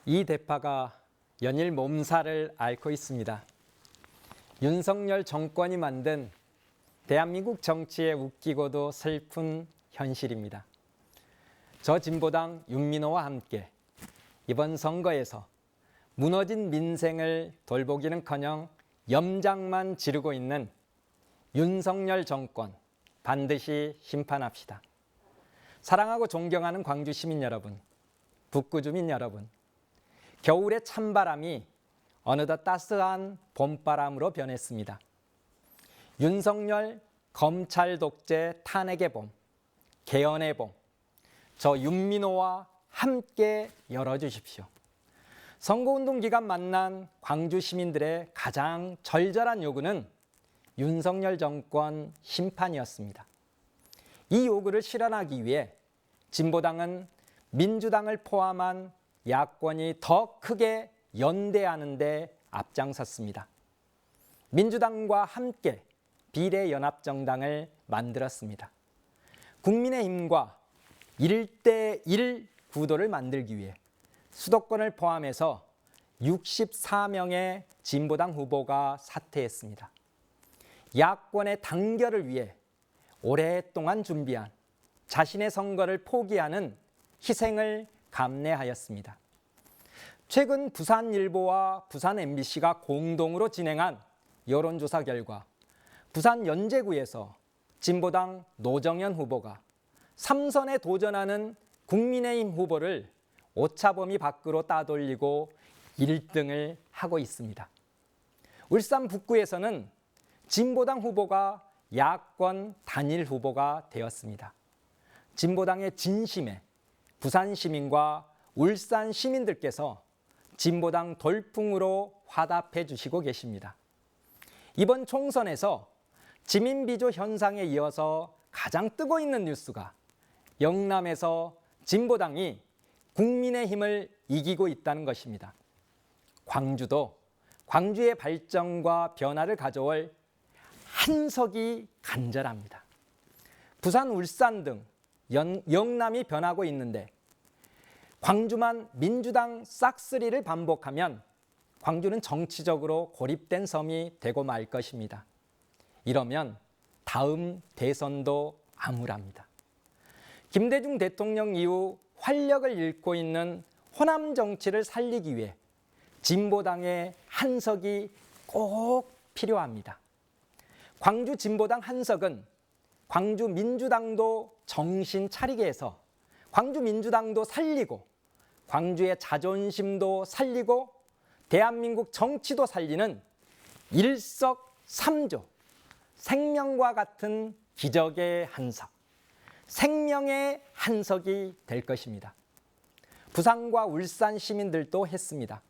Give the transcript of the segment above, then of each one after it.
이 대파가 연일 몸살을 앓고 있습니다. 윤석열 정권이 만든 대한민국 정치의 웃기고도 슬픈 현실입니다. 저 진보당 윤민호와 함께 이번 선거에서 무너진 민생을 돌보기는커녕 염장만 지르고 있는 윤석열 정권 반드시 심판합시다. 사랑하고 존경하는 광주 시민 여러분, 북구 주민 여러분, 겨울의 찬바람이 어느덧 따스한 봄바람으로 변했습니다. 윤석열 검찰 독재 탄핵의 봄, 개헌의 봄, 저 윤민호와 함께 열어주십시오. 선거운동 기간 만난 광주 시민들의 가장 절절한 요구는 윤석열 정권 심판이었습니다. 이 요구를 실현하기 위해 진보당은 민주당을 포함한 야권이 더 크게 연대하는 데 앞장섰습니다. 민주당과 함께 비례연합정당을 만들었습니다. 국민의힘과 1대1 구도를 만들기 위해 수도권을 포함해서 64명의 진보당 후보가 사퇴했습니다. 야권의 단결을 위해 오랫동안 준비한 자신의 선거를 포기하는 희생을 감내하였습니다. 최근 부산일보와 부산 MBC가 공동으로 진행한 여론조사 결과 부산 연제구에서 진보당 노정현 후보가 3선에 도전하는 국민의힘 후보를 오차범위 밖으로 따돌리고 1등을 하고 있습니다. 울산 북구에서는 진보당 후보가 야권 단일 후보가 되었습니다. 진보당의 진심에 부산 시민과 울산 시민들께서 진보당 돌풍으로 화답해 주시고 계십니다. 이번 총선에서 지민비조 현상에 이어서 가장 뜨고 있는 뉴스가 영남에서 진보당이 국민의힘을 이기고 있다는 것입니다. 광주도 광주의 발전과 변화를 가져올 한석이 간절합니다. 부산, 울산 등 영남이 변하고 있는데 광주만 민주당 싹쓸이를 반복하면 광주는 정치적으로 고립된 섬이 되고 말 것입니다. 이러면 다음 대선도 암울합니다. 김대중 대통령 이후 활력을 잃고 있는 호남 정치를 살리기 위해 진보당의 한석이 꼭 필요합니다. 광주 진보당 한석은 광주 민주당도 정신 차리게 해서 광주 민주당도 살리고 광주의 자존심도 살리고 대한민국 정치도 살리는 일석삼조 생명과 같은 기적의 한석, 생명의 한석이 될 것입니다. 부산과 울산 시민들도 했습니다.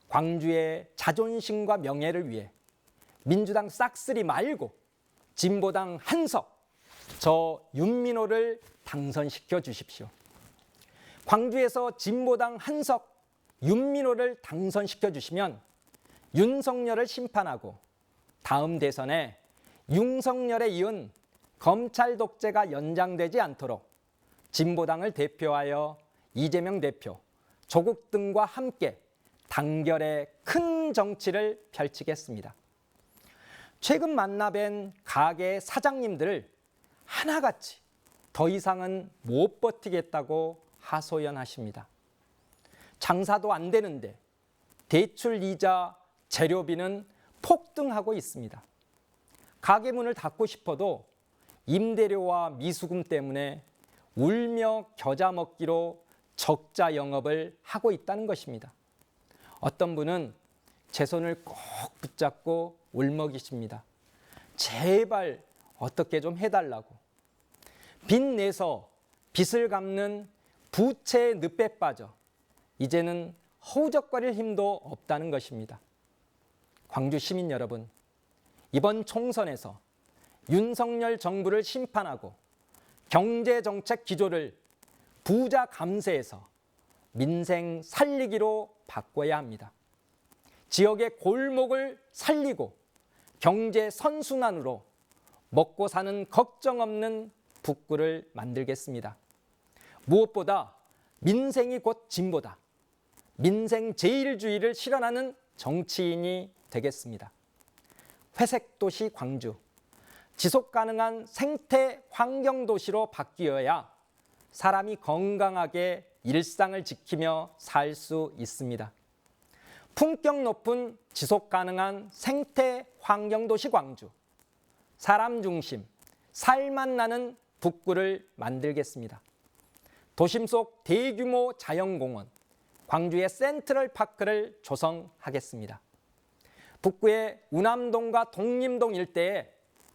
광주의 자존심과 명예를 위해 민주당 싹쓸이 말고 진보당 한석, 저 윤민호를 당선시켜 주십시오. 광주에서 진보당 한석, 윤민호를 당선시켜 주시면 윤석열을 심판하고 다음 대선에 윤석열에 이은 검찰 독재가 연장되지 않도록 진보당을 대표하여 이재명 대표, 조국 등과 함께 단결의 큰 정치를 펼치겠습니다. 최근 만나뵌 가게 사장님들을 하나같이 더 이상은 못 버티겠다고 하소연하십니다. 장사도 안 되는데 대출 이자, 재료비는 폭등하고 있습니다. 가게 문을 닫고 싶어도 임대료와 미수금 때문에 울며 겨자 먹기로 적자 영업을 하고 있다는 것입니다. 어떤 분은 제 손을 꼭 붙잡고 울먹이십니다. 제발 어떻게 좀 해달라고. 빚 내서 빚을 갚는 부채의 늪에 빠져 이제는 허우적거릴 힘도 없다는 것입니다. 광주 시민 여러분, 이번 총선에서 윤석열 정부를 심판하고 경제정책 기조를 부자 감세에서 민생 살리기로 바꿔야 합니다. 지역의 골목을 살리고 경제 선순환으로 먹고 사는 걱정 없는 북구를 만들겠습니다. 무엇보다 민생이 곧 진보다. 민생 제일주의를 실현하는 정치인이 되겠습니다. 회색도시 광주, 지속가능한 생태 환경도시로 바뀌어야 사람이 건강하게 일상을 지키며 살 수 있습니다. 품격 높은 지속가능한 생태 환경도시 광주, 사람 중심, 살맛 나는 북구를 만들겠습니다. 도심 속 대규모 자연공원, 광주의 센트럴파크를 조성하겠습니다. 북구의 우남동과 독림동 일대에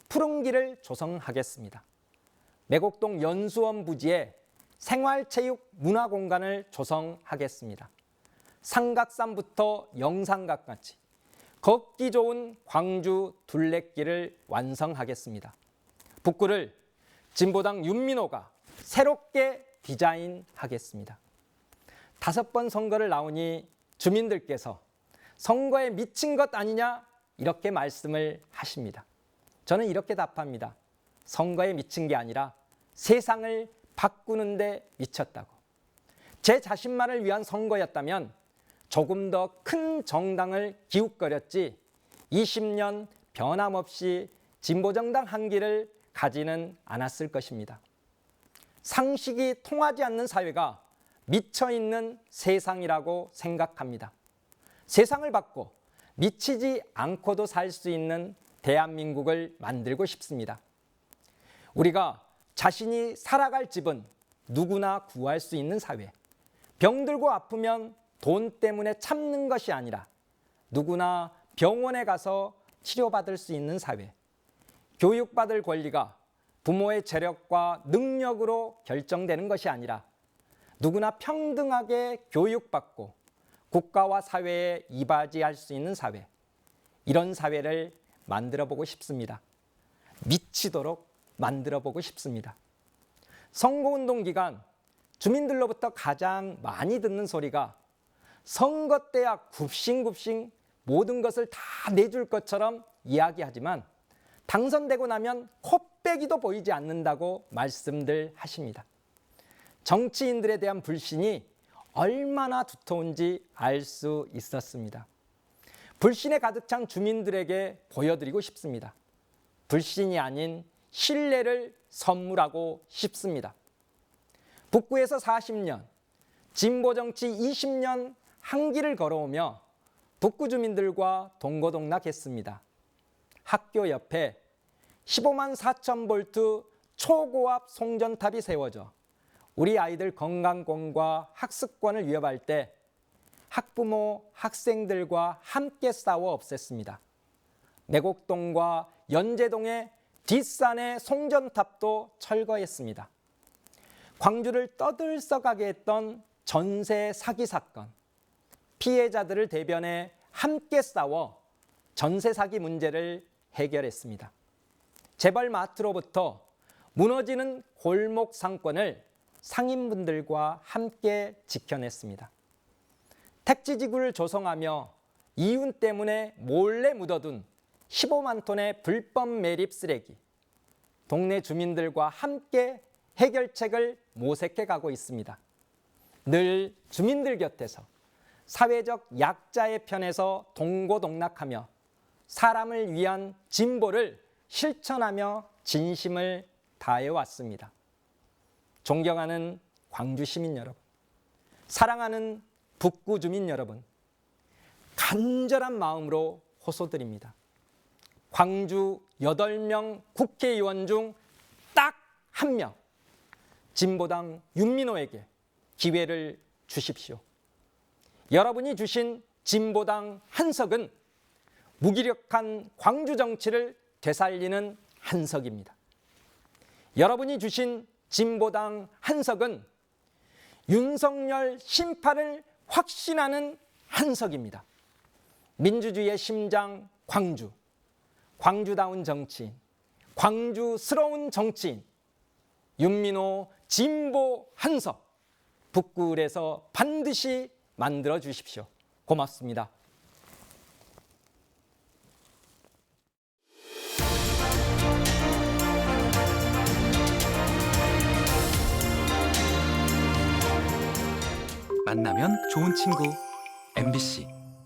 푸른길을 조성하겠습니다. 매곡동 연수원 부지에 생활체육 문화공간을 조성하겠습니다. 삼각산부터 영산각까지 걷기 좋은 광주 둘레길을 완성하겠습니다. 북구를 진보당 윤민호가 새롭게 디자인하겠습니다. 5번 선거를 나오니 주민들께서 선거에 미친 것 아니냐 이렇게 말씀을 하십니다. 저는 이렇게 답합니다. 선거에 미친 게 아니라 세상을 바꾸는 데 미쳤다고. 제 자신만을 위한 선거였다면 조금 더 큰 정당을 기웃거렸지 20년 변함없이 진보정당 한 길을 가지는 않았을 것입니다. 상식이 통하지 않는 사회가 미쳐있는 세상이라고 생각합니다. 세상을 바꿔 미치지 않고도 살 수 있는 대한민국을 만들고 싶습니다. 우리가 자신이 살아갈 집은 누구나 구할 수 있는 사회, 병들고 아프면 돈 때문에 참는 것이 아니라 누구나 병원에 가서 치료받을 수 있는 사회, 교육받을 권리가 부모의 재력과 능력으로 결정되는 것이 아니라 누구나 평등하게 교육받고 국가와 사회에 이바지할 수 있는 사회, 이런 사회를 만들어보고 싶습니다. 미치도록 만들어보고 싶습니다. 선거운동 기간 주민들로부터 가장 많이 듣는 소리가 선거 때야 굽신굽신 모든 것을 다 내줄 것처럼 이야기하지만 당선되고 나면 코빼기도 보이지 않는다고 말씀들 하십니다. 정치인들에 대한 불신이 얼마나 두터운지 알 수 있었습니다. 불신에 가득 찬 주민들에게 보여드리고 싶습니다. 불신이 아닌 신뢰를 선물하고 싶습니다. 북구에서 40년, 진보정치 20년 한 길을 걸어오며 북구 주민들과 동고동락했습니다. 학교 옆에 15만 4천 볼트 초고압 송전탑이 세워져 우리 아이들 건강권과 학습권을 위협할 때 학부모, 학생들과 함께 싸워 없앴습니다. 매곡동과 연제동의 뒷산의 송전탑도 철거했습니다. 광주를 떠들썩하게 했던 전세 사기 사건, 피해자들을 대변해 함께 싸워 전세 사기 문제를 해결했습니다. 재벌 마트로부터 무너지는 골목 상권을 상인분들과 함께 지켜냈습니다. 택지지구를 조성하며 이윤 때문에 몰래 묻어둔 15만 톤의 불법 매립 쓰레기, 동네 주민들과 함께 해결책을 모색해 가고 있습니다. 늘 주민들 곁에서 사회적 약자의 편에서 동고동락하며 사람을 위한 진보를 실천하며 진심을 다해왔습니다. 존경하는 광주 시민 여러분, 사랑하는 북구 주민 여러분, 간절한 마음으로 호소드립니다. 광주 8명 국회의원 중 딱 1명, 진보당 윤민호에게 기회를 주십시오. 여러분이 주신 진보당 한석은 무기력한 광주 정치를 되살리는 한석입니다. 여러분이 주신 진보당 한석은 윤석열 심판을 확신하는 한석입니다. 민주주의의 심장 광주, 광주다운 정치인, 광주스러운 정치인, 윤민호 진보 한석, 북구을에서 반드시 만들어 주십시오. 고맙습니다. 만나면 좋은 친구 MBC